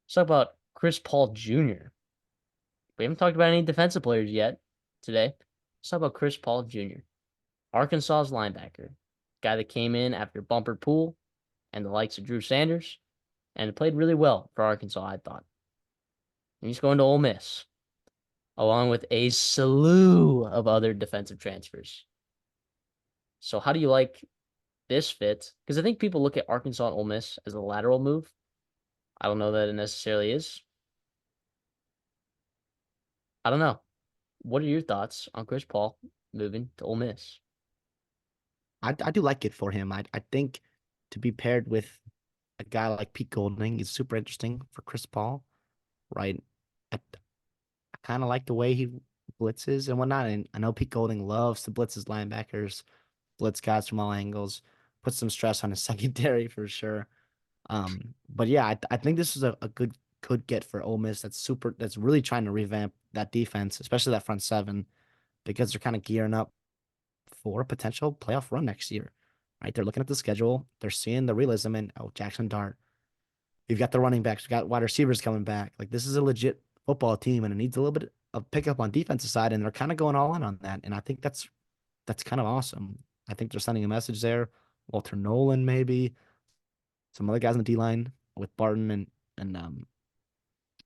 Let's talk about Chris Paul Jr. We haven't talked about any defensive players yet today. Let's talk about Chris Paul Jr., Arkansas's linebacker, guy that came in after Bumper Pool and the likes of Drew Sanders, and played really well for Arkansas, I thought. And he's going to Ole Miss, along with a slew of other defensive transfers. So how do you like this fit? Because I think people look at Arkansas and Ole Miss as a lateral move. I don't know that it necessarily is. I don't know. What are your thoughts on Chris Paul moving to Ole Miss? I do like it for him. I think to be paired with a guy like Pete Golding is super interesting for Chris Paul, right? I kind of like the way he blitzes and whatnot. And I know Pete Golding loves to blitz his linebackers, blitz guys from all angles, put some stress on his secondary for sure. But yeah, I think this is a good get for Ole Miss. That's really trying to revamp that defense, especially that front seven, because they're kind of gearing up for a potential playoff run next year. Right? They're looking at the schedule, they're seeing the realism in Jackson Dart. You've got the running backs, you've got wide receivers coming back. Like this is a legit football team, and it needs a little bit of pickup on defensive side, and they're kind of going all in on that. And I think that's kind of awesome. I think they're sending a message there. Walter Nolan, maybe some other guys on the D line with Barton and some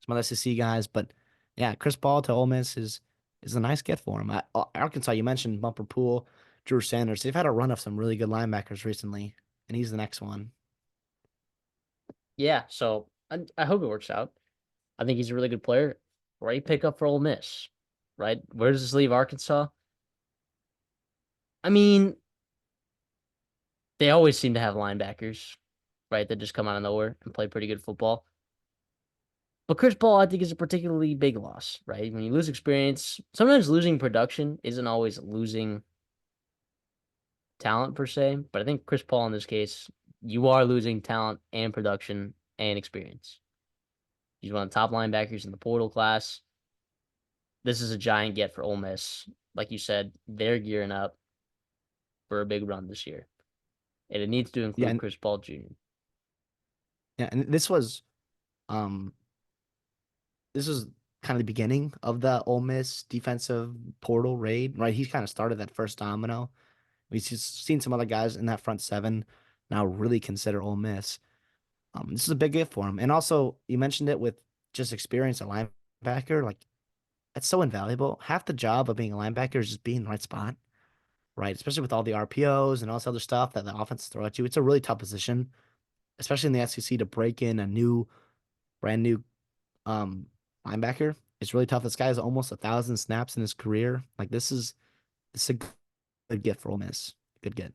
other SEC guys. But yeah, Chris Paul to Ole Miss is a nice get for him. Arkansas, you mentioned Bumper Pool, Drew Sanders. They've had a run of some really good linebackers recently, and he's the next one. Yeah, so I hope it works out. I think he's a really good player. Great pickup for Ole Miss, right? Where does this leave Arkansas? I mean, they always seem to have linebackers, right, that just come out of nowhere and play pretty good football. But Chris Paul, I think, is a particularly big loss, right? When you lose experience, sometimes losing production isn't always losing talent per se. But I think Chris Paul in this case, you are losing talent and production and experience. He's one of the top linebackers in the portal class. This is a giant get for Ole Miss. Like you said, they're gearing up for a big run this year. And it needs to Yeah, include Chris Paul Jr. and um this was kind of the beginning of the Ole Miss defensive portal raid, right? He's kind of started that first domino. We've seen some other guys in that front seven now really consider Ole Miss. This is a big gift for him. And also, you mentioned it with just experience at linebacker. Like, it's so invaluable. Half the job of being a linebacker is just being in the right spot, right? Especially with all the RPOs and all this other stuff that the offense throw at you. It's a really tough position, especially in the SEC, to break in a brand new um, linebacker. It's really tough. This guy has almost 1,000 snaps in his career. Like, this is a good get for Ole Miss. Good get.